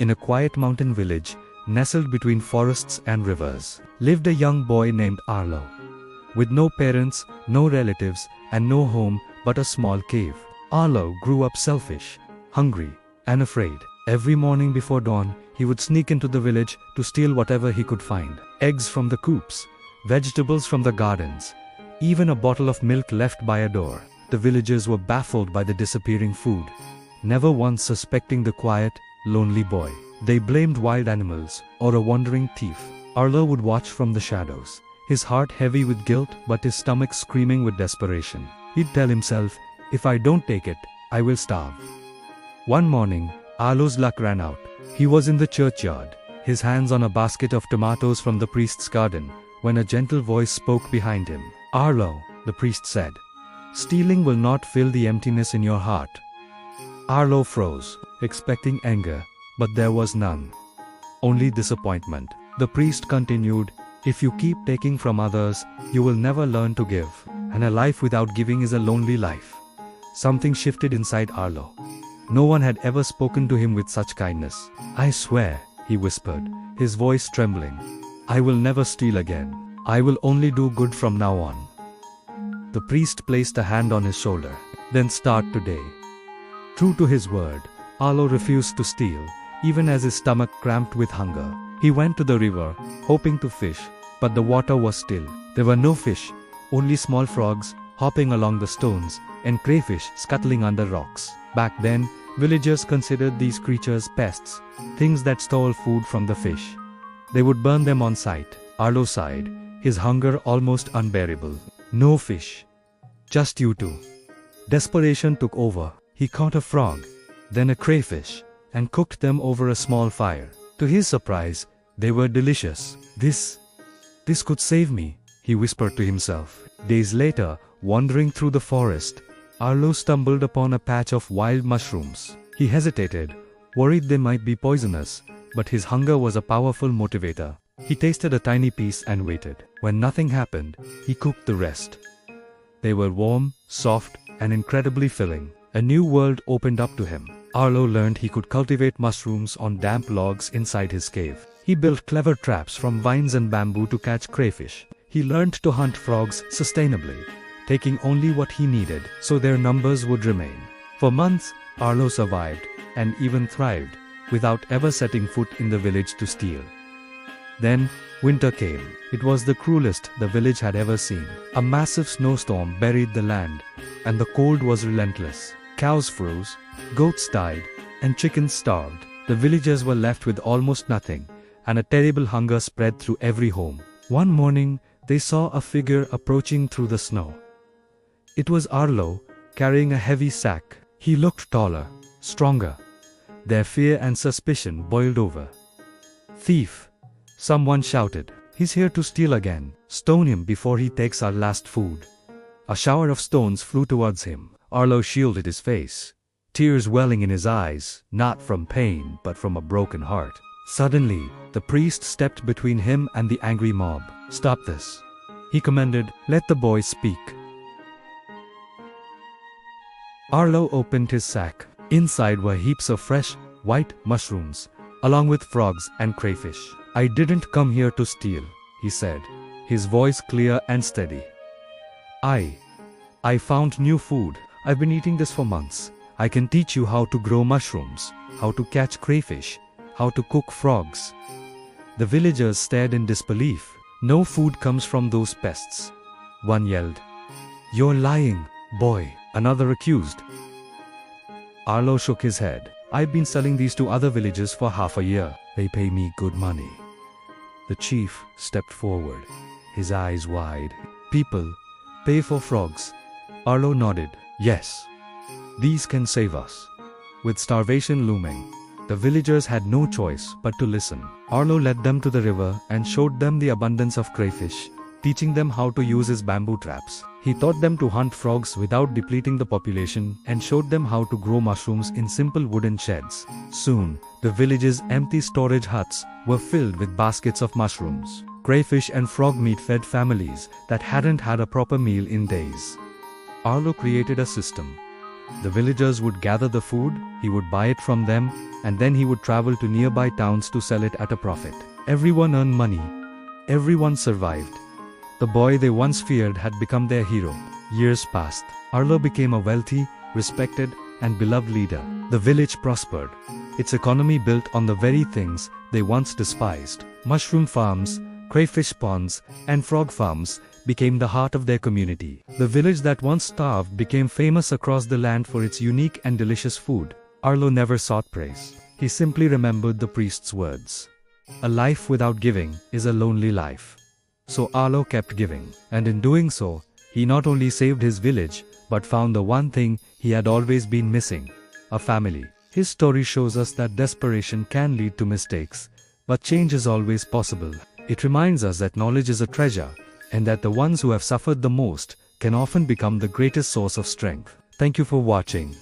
In a quiet mountain village, nestled between forests and rivers, lived a young boy named Arlo. With no parents, no relatives, and no home but a small cave. Arlo grew up selfish, hungry, and afraid. Every morning before dawn, he would sneak into the village to steal whatever he could find. Eggs from the coops, vegetables from the gardens, even a bottle of milk left by a door. The villagers were baffled by the disappearing food, never once suspecting the quiet, lonely boy. They blamed wild animals or a wandering thief. Arlo would watch from the shadows, his heart heavy with guilt but his stomach screaming with desperation. He'd tell himself, "If I don't take it, I will starve." One morning, Arlo's luck ran out. He was in the churchyard, his hands on a basket of tomatoes from the priest's garden, when a gentle voice spoke behind him. "Arlo," the priest said, "stealing will not fill the emptiness in your heart." Arlo froze, expecting anger, but there was none. Only disappointment. The priest continued, "If you keep taking from others, you will never learn to give, and a life without giving is a lonely life." Something shifted inside Arlo. No one had ever spoken to him with such kindness. "I swear," he whispered, his voice trembling, "I will never steal again. I will only do good from now on." The priest placed a hand on his shoulder. "Then start today." True to his word, Arlo refused to steal, even as his stomach cramped with hunger. He went to the river, hoping to fish, but the water was still. There were no fish, only small frogs hopping along the stones, and crayfish scuttling under rocks. Back then, villagers considered these creatures pests, things that stole food from the fish. They would burn them on sight. Arlo sighed, his hunger almost unbearable. No fish. Just you two. Desperation took over. He caught a frog, then a crayfish, and cooked them over a small fire. To his surprise, they were delicious. This could save me," he whispered to himself. Days later, wandering through the forest, Arlo stumbled upon a patch of wild mushrooms. He hesitated, worried they might be poisonous, but his hunger was a powerful motivator. He tasted a tiny piece and waited. When nothing happened, he cooked the rest. They were warm, soft, and incredibly filling. A new world opened up to him. Arlo learned he could cultivate mushrooms on damp logs inside his cave. He built clever traps from vines and bamboo to catch crayfish. He learned to hunt frogs sustainably, taking only what he needed so their numbers would remain. For months, Arlo survived, and even thrived, without ever setting foot in the village to steal. Then, winter came. It was the cruelest the village had ever seen. A massive snowstorm buried the land, and the cold was relentless. Cows froze, goats died, and chickens starved. The villagers were left with almost nothing, and a terrible hunger spread through every home. One morning, they saw a figure approaching through the snow. It was Arlo, carrying a heavy sack. He looked taller, stronger. Their fear and suspicion boiled over. "Thief!" someone shouted. "He's here to steal again. Stone him before he takes our last food." A shower of stones flew towards him. Arlo shielded his face, tears welling in his eyes, not from pain but from a broken heart. Suddenly, the priest stepped between him and the angry mob. "Stop this," he commanded. "Let the boy speak." Arlo opened his sack. Inside were heaps of fresh, white mushrooms, along with frogs and crayfish. "I didn't come here to steal," he said, his voice clear and steady. I found new food. I've been eating this for months. I can teach you how to grow mushrooms, how to catch crayfish, how to cook frogs." The villagers stared in disbelief. "No food comes from those pests," one yelled. "You're lying, boy," another accused. Arlo shook his head. "I've been selling these to other villages for half a year. They pay me good money." The chief stepped forward, his eyes wide. "People pay for frogs?" Arlo nodded. "Yes. These can save us." With starvation looming, the villagers had no choice but to listen. Arlo led them to the river and showed them the abundance of crayfish, teaching them how to use his bamboo traps. He taught them to hunt frogs without depleting the population and showed them how to grow mushrooms in simple wooden sheds. Soon, the village's empty storage huts were filled with baskets of mushrooms. Crayfish and frog meat fed families that hadn't had a proper meal in days. Arlo created a system. The villagers would gather the food, he would buy it from them, and then he would travel to nearby towns to sell it at a profit. Everyone earned money. Everyone survived. The boy they once feared had become their hero. Years passed. Arlo became a wealthy, respected, and beloved leader. The village prospered. Its economy built on the very things they once despised. Mushroom farms, crayfish ponds, and frog farms became the heart of their community. The village that once starved became famous across the land for its unique and delicious food. Arlo never sought praise. He simply remembered the priest's words. A life without giving is a lonely life. So Arlo kept giving. And in doing so, he not only saved his village, but found the one thing he had always been missing: a family. His story shows us that desperation can lead to mistakes, but change is always possible. It reminds us that knowledge is a treasure, and that the ones who have suffered the most can often become the greatest source of strength. Thank you for watching.